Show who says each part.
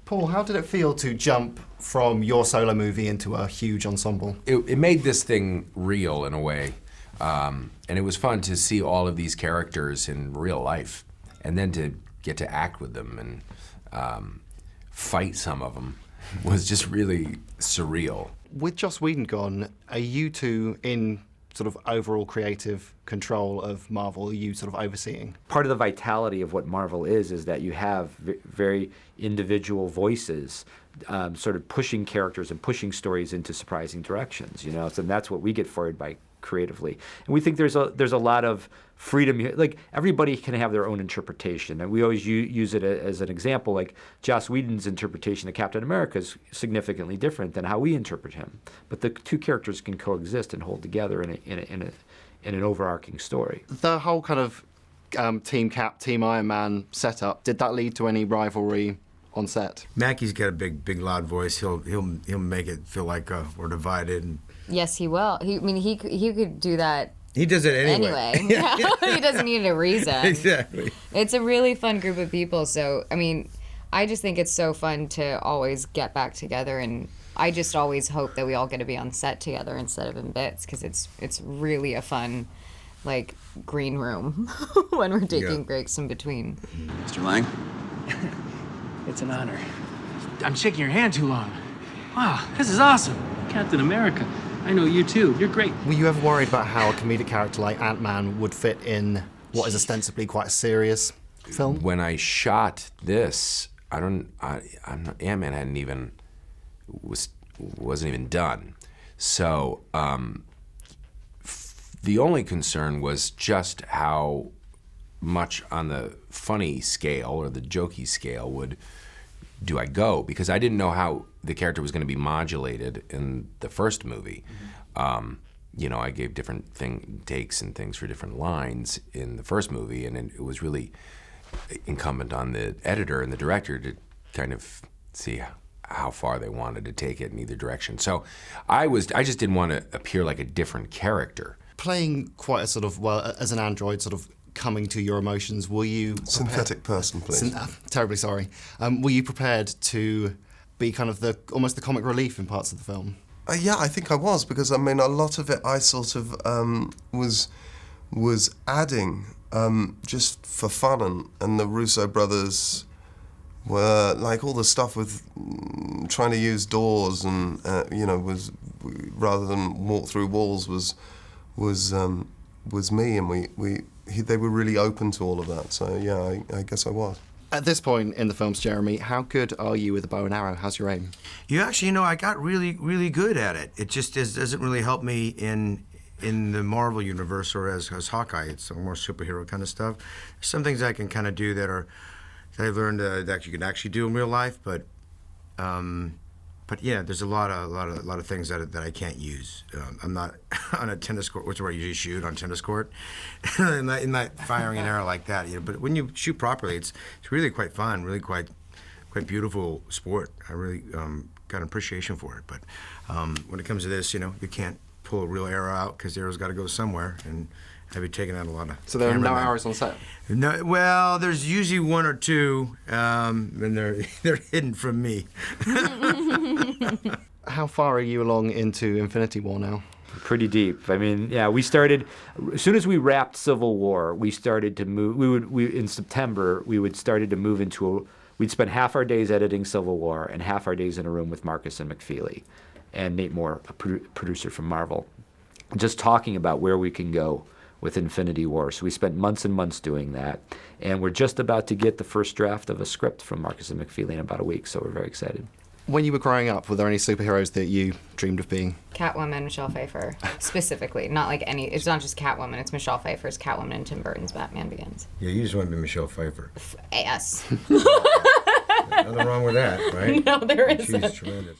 Speaker 1: Paul, how did it feel to jump from your solo movie into a huge ensemble?
Speaker 2: It made this thing real in a way. And it was fun to see all of these characters in real life, and then to get to act with them and fight some of them was just really surreal.
Speaker 1: With Joss Whedon gone, are you two in sort of overall creative control of Marvel? Are you sort of overseeing?
Speaker 3: Part of the vitality of what Marvel is that you have very individual voices sort of pushing characters and pushing stories into surprising directions, you know? So that's what we get forward by creatively. And we think there's a lot of freedom here. Like, everybody can have their own interpretation, and we always use it as an example. Like, Joss Whedon's interpretation of Captain America is significantly different than how we interpret him. But the two characters can coexist and hold together in an overarching story.
Speaker 1: The whole kind of Team Cap, Team Iron Man setup, did that lead to any rivalry on set?
Speaker 4: Mackie's got a big loud voice. He'll make it feel like we're divided. And
Speaker 5: yes, he will. He could do that.
Speaker 4: He does it anyway.
Speaker 5: He doesn't need a reason.
Speaker 4: Exactly.
Speaker 5: It's a really fun group of people. So, I mean, I just think it's so fun to always get back together, and I just always hope that we all get to be on set together instead of in bits, because it's really a fun, like, green room when we're taking breaks in between.
Speaker 6: Mr. Lang?
Speaker 7: It's an honor. I'm shaking your hand too long. Wow, this is awesome. Captain America. I know you too. You're great.
Speaker 1: Were you ever worried about how a comedic character like Ant-Man would fit in what is ostensibly quite a serious film?
Speaker 2: When I shot this, Ant-Man wasn't even done. So the only concern was just how much on the funny scale or the jokey scale do I go, because I didn't know how the character was going to be modulated in the first movie. You know, I gave different takes and things for different lines in the first movie, and it was really incumbent on the editor and the director to kind of see how far they wanted to take it in either direction. So I just didn't want to appear like a different character.
Speaker 1: Playing quite a sort of, well, as an android, sort of coming to your emotions, were you...
Speaker 8: Synthetic person, please.
Speaker 1: Terribly sorry. Were you prepared to be kind of almost the comic relief in parts of the film?
Speaker 8: Yeah, I think I was, because, I mean, a lot of it I sort of was adding just for fun, and the Russo brothers were, like, all the stuff with trying to use doors and, you know, was rather than walk through walls was me, and they were really open to all of that. So yeah, I guess I was.
Speaker 1: At this point in the films, Jeremy, how good are you with a bow and arrow? How's your aim?
Speaker 4: Actually, I got really good at it. It just doesn't really help me in the Marvel universe or as Hawkeye. It's more superhero kind of stuff. There's some things I can kind of do that I learned that you can actually do in real life, but yeah, there's a lot of things that I can't use. I'm not on a tennis court, which is where you usually shoot on tennis court, in that firing an arrow like that. You know, but when you shoot properly, it's really quite fun, really quite beautiful sport. I really got an appreciation for it. But when it comes to this, you can't pull a real arrow out because the arrow's got to go somewhere, and I've been taking out a lot of.
Speaker 1: So there are no arrows on set?
Speaker 4: No, well, there's usually one or two, and they're hidden from me.
Speaker 1: How far are you along into Infinity War now?
Speaker 3: Pretty deep. I mean, yeah, we started, as soon as we wrapped Civil War, we started to move, in September, we'd spend half our days editing Civil War and half our days in a room with Marcus and McFeely and Nate Moore, a producer from Marvel, just talking about where we can go with Infinity War. So we spent months and months doing that, and we're just about to get the first draft of a script from Marcus and McFeely in about a week, so we're very excited.
Speaker 1: When you were growing up, were there any superheroes that you dreamed of being?
Speaker 5: Catwoman, Michelle Pfeiffer, specifically. Not like any, it's not just Catwoman, it's Michelle Pfeiffer's Catwoman and Tim Burton's Batman Begins.
Speaker 4: Yeah, you just want to be Michelle Pfeiffer.
Speaker 5: Yes.
Speaker 4: Nothing wrong with that, right?
Speaker 5: No, there isn't.
Speaker 4: She's tremendous.